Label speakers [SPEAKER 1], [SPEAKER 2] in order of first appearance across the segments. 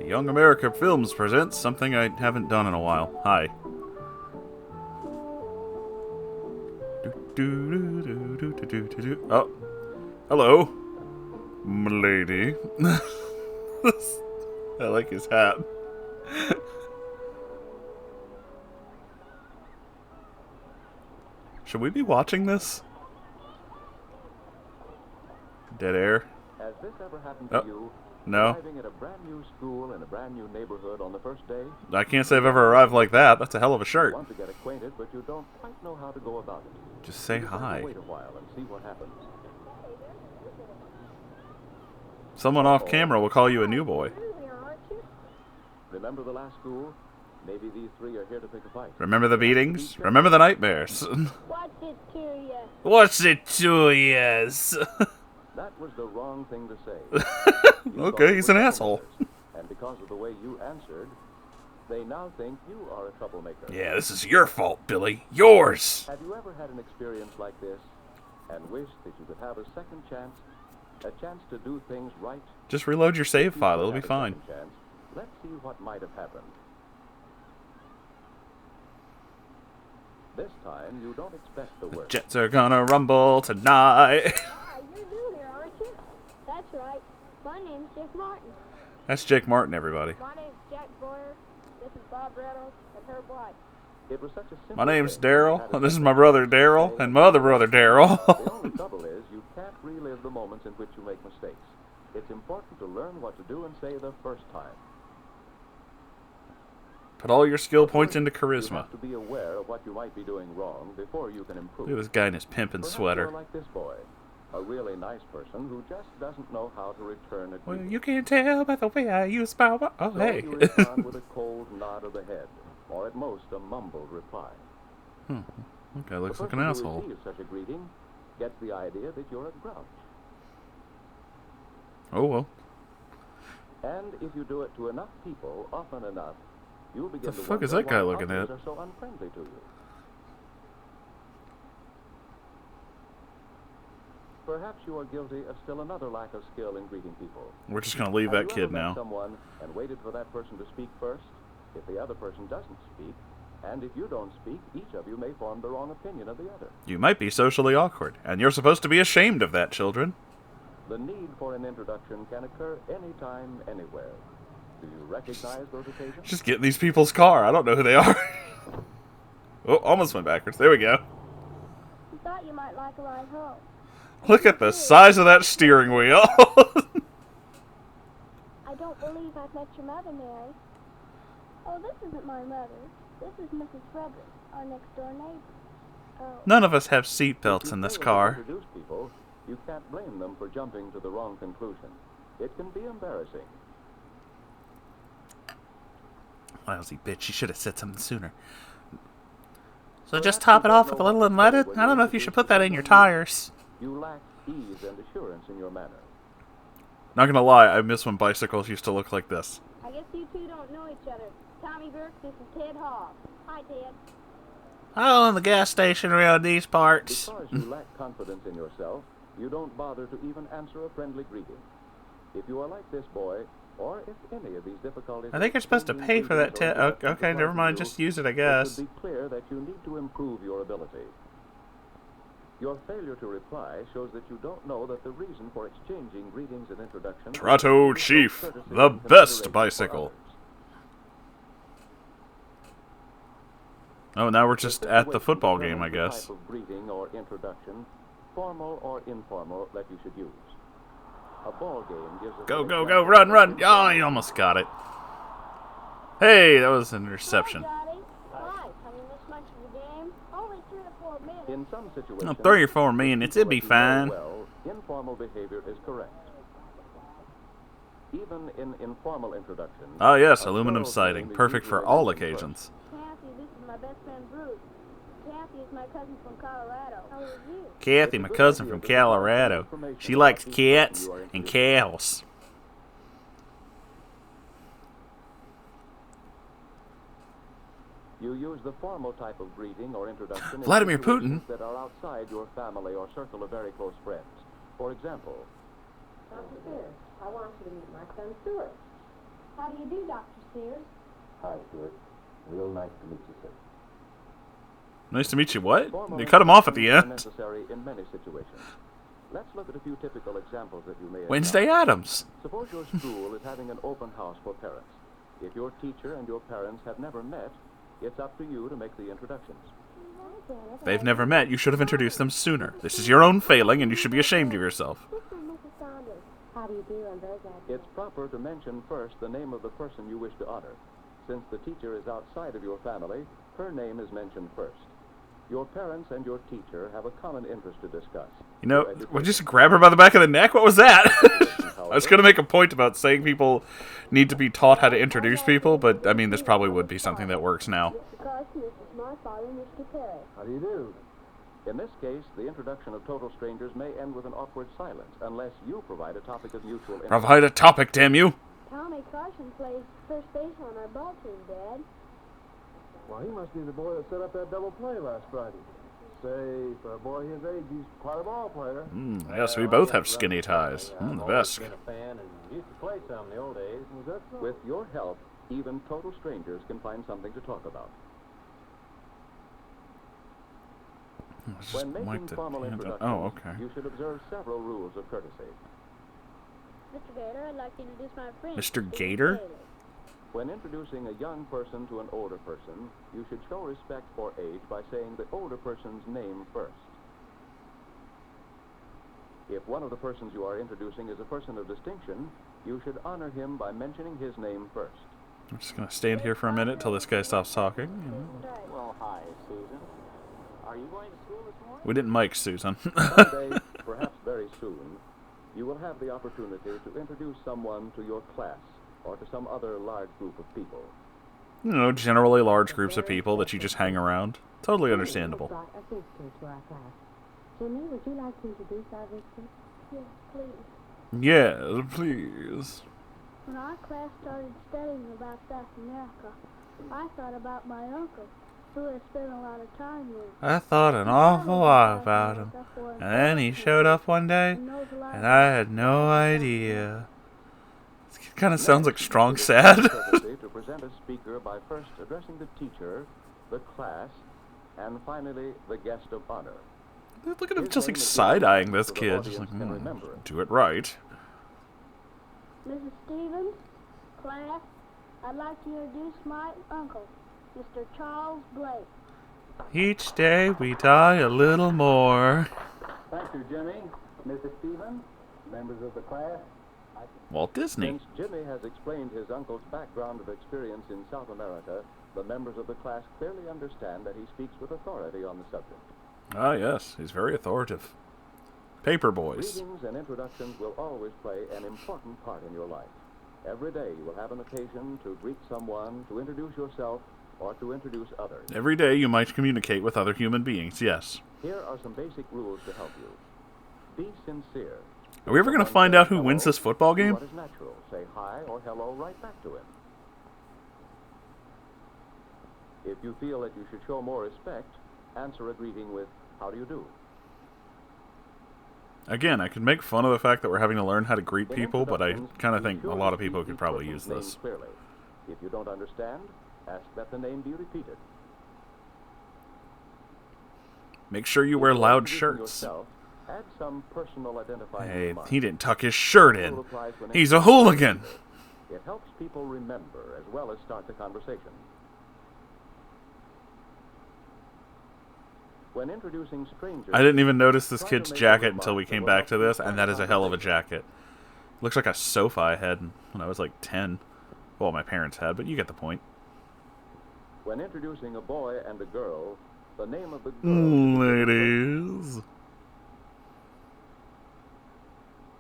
[SPEAKER 1] Young America Films presents something I haven't done in a while. Hi. Oh, hello, m'lady. I like his hat. Should we be watching this? Dead air.
[SPEAKER 2] Has this ever happened
[SPEAKER 1] Oh,
[SPEAKER 2] to you?
[SPEAKER 1] no.
[SPEAKER 2] Arriving at a brand new school in a brand new neighborhood on the first day?
[SPEAKER 1] I can't say I've ever arrived like that. That's a hell of a shirt.
[SPEAKER 2] You want to get acquainted, but you don't quite know how to go about it.
[SPEAKER 1] Just say
[SPEAKER 2] You decide to
[SPEAKER 1] hi.
[SPEAKER 2] wait a while and see what happens.
[SPEAKER 1] Someone off camera will call you a new boy.
[SPEAKER 2] Remember the last school? Maybe these three are here to pick a fight.
[SPEAKER 1] Remember the beatings? Remember the nightmares?
[SPEAKER 3] What's it to you?
[SPEAKER 1] What's it to yes?
[SPEAKER 2] That was the wrong thing to say. You thought
[SPEAKER 1] Okay,
[SPEAKER 2] it
[SPEAKER 1] he's
[SPEAKER 2] was
[SPEAKER 1] an asshole.
[SPEAKER 2] troublemakers, and because of the way you answered, they now think you are a troublemaker.
[SPEAKER 1] Yeah, this is your fault, Billy. Yours!
[SPEAKER 2] Have you ever had an experience like this and wished that you could have a second chance? A chance to do things right?
[SPEAKER 1] Just reload your save
[SPEAKER 2] If you
[SPEAKER 1] file,
[SPEAKER 2] could
[SPEAKER 1] it'll be
[SPEAKER 2] have a
[SPEAKER 1] fine.
[SPEAKER 2] second chance, let's see what might have happened. This time, you don't expect the worst.
[SPEAKER 1] Jets are gonna rumble tonight.
[SPEAKER 3] Hi, you're new here, aren't you? That's right. My name's Jake Martin.
[SPEAKER 1] That's Jake Martin, everybody.
[SPEAKER 3] My name's Jack Boyer. This is Bob Reynolds and Herb White.
[SPEAKER 2] It was such a simple
[SPEAKER 1] My name's
[SPEAKER 2] thing.
[SPEAKER 1] Daryl,
[SPEAKER 2] You
[SPEAKER 1] and this is
[SPEAKER 2] had
[SPEAKER 1] my
[SPEAKER 2] a
[SPEAKER 1] brother Daryl, and my other brother
[SPEAKER 2] The
[SPEAKER 1] Daryl.
[SPEAKER 2] only trouble is you can't relive the moments in which you make mistakes. It's important to learn what to do and say the first time.
[SPEAKER 1] Put all your skill points into
[SPEAKER 2] You
[SPEAKER 1] charisma.
[SPEAKER 2] have to be aware of what you might be doing wrong before you can improve.
[SPEAKER 1] Look at this guy in his pimpin'
[SPEAKER 2] Perhaps
[SPEAKER 1] sweater.
[SPEAKER 2] you're like this boy, a really nice person who just doesn't know how to return a
[SPEAKER 1] Well,
[SPEAKER 2] greeting.
[SPEAKER 1] you can tell by the way I use power. Oh,
[SPEAKER 2] So
[SPEAKER 1] hey.
[SPEAKER 2] you respond with a cold nod of the head, or at most a mumbled reply.
[SPEAKER 1] Okay, looks
[SPEAKER 2] The
[SPEAKER 1] like an
[SPEAKER 2] person who
[SPEAKER 1] asshole.
[SPEAKER 2] receives such a greeting gets the idea that you're a grouch.
[SPEAKER 1] Oh, well.
[SPEAKER 2] And if you do it to enough people often enough, you'll begin
[SPEAKER 1] The
[SPEAKER 2] to
[SPEAKER 1] fuck is
[SPEAKER 2] wonder
[SPEAKER 1] that guy
[SPEAKER 2] why
[SPEAKER 1] looking
[SPEAKER 2] others
[SPEAKER 1] at?
[SPEAKER 2] are so unfriendly to you. Perhaps you are guilty of still another lack of skill in greeting people.
[SPEAKER 1] We're just gonna leave
[SPEAKER 2] Have
[SPEAKER 1] that
[SPEAKER 2] you ever
[SPEAKER 1] kid
[SPEAKER 2] met
[SPEAKER 1] now.
[SPEAKER 2] someone and waited for that person to speak first? If the other person doesn't speak, and if you don't speak, each of you may form the wrong opinion of the other.
[SPEAKER 1] You might be socially awkward, and you're supposed to be ashamed of that, children.
[SPEAKER 2] The need for an introduction can occur anytime, anywhere. Do you recognize those occasions?
[SPEAKER 1] Just get in these people's car. I don't know who they are. Oh, almost went backwards. There we go.
[SPEAKER 3] We thought you might like a ride home.
[SPEAKER 1] Look at the size of that steering wheel.
[SPEAKER 3] I don't believe I've met your mother, Mary. Oh, this isn't my mother. This is Mrs. Frederick, our next door neighbor. Oh.
[SPEAKER 1] None of us have seat
[SPEAKER 2] If
[SPEAKER 1] belts
[SPEAKER 2] you
[SPEAKER 1] in this
[SPEAKER 2] fail to
[SPEAKER 1] car.
[SPEAKER 2] introduce people, you can't blame them for jumping to the wrong conclusion. It can be embarrassing.
[SPEAKER 1] Lousy bitch, you should have said something sooner. So just top it off with a little unleaded? I don't know if you should put that in your tires.
[SPEAKER 2] You lack ease and assurance in your manner.
[SPEAKER 1] Not gonna lie, I miss when bicycles used to look like this.
[SPEAKER 3] I guess you two don't know each other. Tommy Burke, this is Ted Hall. Hi, Ted.
[SPEAKER 1] I own the gas station around these parts.
[SPEAKER 2] Because you lack confidence in yourself, you don't bother to even answer a friendly greeting. If you are like this boy, or if any of these difficulties...
[SPEAKER 1] I think you're supposed to pay for that, Ted. Okay, never mind, just use it, I
[SPEAKER 2] It
[SPEAKER 1] guess.
[SPEAKER 2] should be clear that you need to improve your ability. Your failure to reply shows that you don't know that the reason for exchanging greetings and introductions...
[SPEAKER 1] Trotto
[SPEAKER 2] is
[SPEAKER 1] Chief,
[SPEAKER 2] courtesy
[SPEAKER 1] the
[SPEAKER 2] and
[SPEAKER 1] best
[SPEAKER 2] consideration for
[SPEAKER 1] bicycle.
[SPEAKER 2] others.
[SPEAKER 1] Oh, now we're just
[SPEAKER 2] The
[SPEAKER 1] at the
[SPEAKER 2] situation
[SPEAKER 1] football game,
[SPEAKER 2] determines
[SPEAKER 1] I
[SPEAKER 2] the
[SPEAKER 1] guess.
[SPEAKER 2] type of greeting or introduction, formal or informal, that you should use. A ball game gives us
[SPEAKER 1] Go,
[SPEAKER 2] an
[SPEAKER 1] go,
[SPEAKER 2] example
[SPEAKER 1] go, run,
[SPEAKER 2] of
[SPEAKER 1] run!
[SPEAKER 2] informal.
[SPEAKER 1] Oh, you almost got it. Hey, that was an interception.
[SPEAKER 3] Hi, Johnny. Hi. Have you missed much of the game? Only 3 or 4 minutes.
[SPEAKER 2] In some situations,
[SPEAKER 1] 3 or 4 minutes, it'd be
[SPEAKER 2] people that you know
[SPEAKER 1] fine.
[SPEAKER 2] well, informal behavior is correct. Even in informal introductions...
[SPEAKER 1] Oh yes,
[SPEAKER 2] a
[SPEAKER 1] aluminum
[SPEAKER 2] thorough
[SPEAKER 1] siding,
[SPEAKER 2] game is
[SPEAKER 1] perfect for
[SPEAKER 2] usually
[SPEAKER 1] all
[SPEAKER 2] mentioned
[SPEAKER 1] occasions.
[SPEAKER 3] Kathy, this is my best friend Bruce. Kathy is my cousin from Colorado. How are you?
[SPEAKER 1] Kathy, my cousin from Colorado. She likes cats and cows.
[SPEAKER 2] You use the formal type of greeting or introduction in
[SPEAKER 1] Vladimir
[SPEAKER 2] situations
[SPEAKER 1] Putin?
[SPEAKER 2] that are outside your family or circle of very close friends. For example,
[SPEAKER 4] Dr. Pierce, I want you to meet my son Stuart.
[SPEAKER 3] How do you do, Dr. Sears?
[SPEAKER 2] Hi, Stuart. Real nice to meet you, sir.
[SPEAKER 1] Nice to meet you. What?
[SPEAKER 2] Formal
[SPEAKER 1] They cut him off at the
[SPEAKER 2] introductions
[SPEAKER 1] end.
[SPEAKER 2] are necessary in many situations. Let's look at a few typical examples that you may
[SPEAKER 1] Wednesday
[SPEAKER 2] encounter.
[SPEAKER 1] Adams.
[SPEAKER 2] Suppose your school is having an open house for parents. If your teacher and your parents have never met, it's up to you to make the introductions.
[SPEAKER 1] They've never met. You should have introduced them sooner. This is your own failing, and you should be ashamed of yourself.
[SPEAKER 3] This is Mrs. Saunders. How do you do? I'm very glad.
[SPEAKER 2] It's proper to mention first the name of the person you wish to honor. Since the teacher is outside of your family, her name is mentioned first. Your parents and your teacher have a common interest to discuss.
[SPEAKER 1] You know, we just grab her by the back of the neck? What was that? I was going to make a point about saying people need to be taught how to introduce people, but, I mean, this probably would be something that works now.
[SPEAKER 3] Mr. Carson, this is my father, Mr. Perry.
[SPEAKER 2] How do you do? In this case, the introduction of total strangers may end with an awkward silence, unless you provide a topic of mutual interest.
[SPEAKER 1] Provide a topic, damn you!
[SPEAKER 3] Tommy Carson plays first base on our ball team, Dad.
[SPEAKER 4] Well, he must be the boy that set up that double play last Friday. Say, for a boy his age, he's quite a ball player.
[SPEAKER 1] Yes, we both have skinny ties. The best.
[SPEAKER 4] Been a fan and used to play some in the old days. Was that so?
[SPEAKER 2] With your help, even total strangers can find something to talk about. When making formal introductions,
[SPEAKER 1] oh, okay.
[SPEAKER 2] you should observe several rules of courtesy.
[SPEAKER 3] Mr. Gator, I'd like to introduce my friend.
[SPEAKER 1] Mr. Gator?
[SPEAKER 2] When introducing a young person to an older person, you should show respect for age by saying the older person's name first. If one of the persons you are introducing is a person of distinction, you should honor him by mentioning his name first.
[SPEAKER 1] I'm just going to stand here for a minute till this guy stops talking.
[SPEAKER 4] Well, hi, Susan. Are you going to school this morning?
[SPEAKER 1] We didn't mic Susan.
[SPEAKER 2] Someday, perhaps very soon, you will have the opportunity to introduce someone to your class or to some other large group of people.
[SPEAKER 1] You know, generally large groups of people that you just hang around. Totally understandable.
[SPEAKER 5] Brought a visitor to our class. Jimmy, would you like to introduce our visitor?
[SPEAKER 3] Yes, please.
[SPEAKER 1] Yeah, please.
[SPEAKER 3] When our class started studying about South America, I thought about my uncle, who has spent a lot of time here.
[SPEAKER 1] I thought an awful lot about him. And then he showed up one day, and I had no idea. It kind of sounds like Strong Sad.
[SPEAKER 2] To present a speaker by first addressing the teacher, the class, and finally the guest of honor.
[SPEAKER 1] Look at him just like side-eyeing this kid. Just like, do it right.
[SPEAKER 3] Mrs. Stevens, class, I'd like to introduce my uncle, Mr. Charles Blake.
[SPEAKER 1] Each day we die a little more.
[SPEAKER 4] Thank you, Jimmy. Mrs. Stevens, members of the class.
[SPEAKER 1] Walt Disney.
[SPEAKER 2] Since Jimmy has explained his uncle's background of experience in South America, the members of the class clearly understand that he speaks with authority on the subject.
[SPEAKER 1] Ah, yes, he's very authoritative. Paper boys.
[SPEAKER 2] Greetings and introductions will always play an important part in your life. Every day you will have an occasion to greet someone, to introduce yourself, or to introduce others.
[SPEAKER 1] Every day you might communicate with other human beings, yes.
[SPEAKER 2] Here are some basic rules to help you. Be sincere.
[SPEAKER 1] Are we ever going to find out who wins this football game?
[SPEAKER 2] What is natural? Say hi or hello right back to him. If you feel that you should show more respect, answer a greeting with, how do you do?
[SPEAKER 1] Again, I could make fun of the fact that we're having to learn how to greet people, but I kind of think a lot of people could probably use this.
[SPEAKER 2] Clearly. If you don't understand, ask that the name be repeated.
[SPEAKER 1] Make sure you wear loud shirts.
[SPEAKER 2] Yourself, add some personal identifying
[SPEAKER 1] Hey,
[SPEAKER 2] remarks.
[SPEAKER 1] he didn't tuck his shirt in. He's a hooligan.
[SPEAKER 2] It helps people remember as well as start the conversation. When introducing strangers,
[SPEAKER 1] I didn't even notice this kid's jacket until we came back to this, and that is a hell of a jacket. Looks like a sofa I had when I was like 10. Well, my parents had, but you get the point.
[SPEAKER 2] When introducing a boy and a girl, the name of the girl.
[SPEAKER 1] Ladies.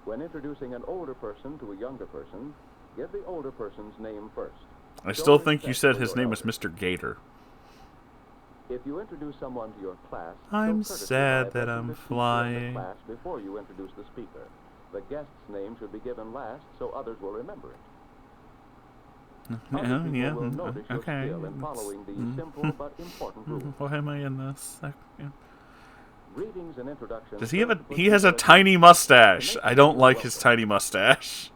[SPEAKER 2] When introducing an older person to a younger person, give the older person's name first.
[SPEAKER 1] I still think you said his name was Mr. Gator.
[SPEAKER 2] If you introduce someone to your class,
[SPEAKER 1] I'm
[SPEAKER 2] show courtesy
[SPEAKER 1] sad
[SPEAKER 2] by
[SPEAKER 1] that
[SPEAKER 2] addressing
[SPEAKER 1] I'm
[SPEAKER 2] the teacher in the
[SPEAKER 1] flying.
[SPEAKER 2] class before you introduce the speaker. The guest's name should be given last so others will remember it. Other people will notice your
[SPEAKER 1] okay.
[SPEAKER 2] skill in following these simple but important rules.
[SPEAKER 1] Why am I in this?
[SPEAKER 2] Greetings and introductions.
[SPEAKER 1] Does he have a? He has a tiny mustache. I don't like his tiny mustache.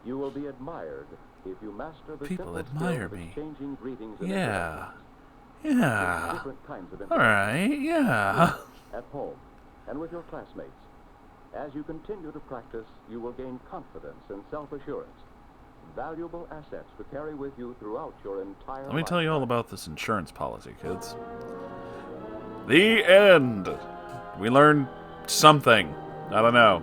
[SPEAKER 2] You will be admired if you master the
[SPEAKER 1] People
[SPEAKER 2] simple
[SPEAKER 1] admire
[SPEAKER 2] skill of
[SPEAKER 1] me.
[SPEAKER 2] exchanging greetings and
[SPEAKER 1] Yeah.
[SPEAKER 2] introductions.
[SPEAKER 1] Yeah.
[SPEAKER 2] Different kinds of
[SPEAKER 1] All right. Yeah.
[SPEAKER 2] at home and with your classmates. As you continue to practice, you will gain confidence and self-assurance, valuable assets to carry with you throughout your entire life.
[SPEAKER 1] Let me tell you all about this insurance policy, kids. The end. We learned something. I don't know.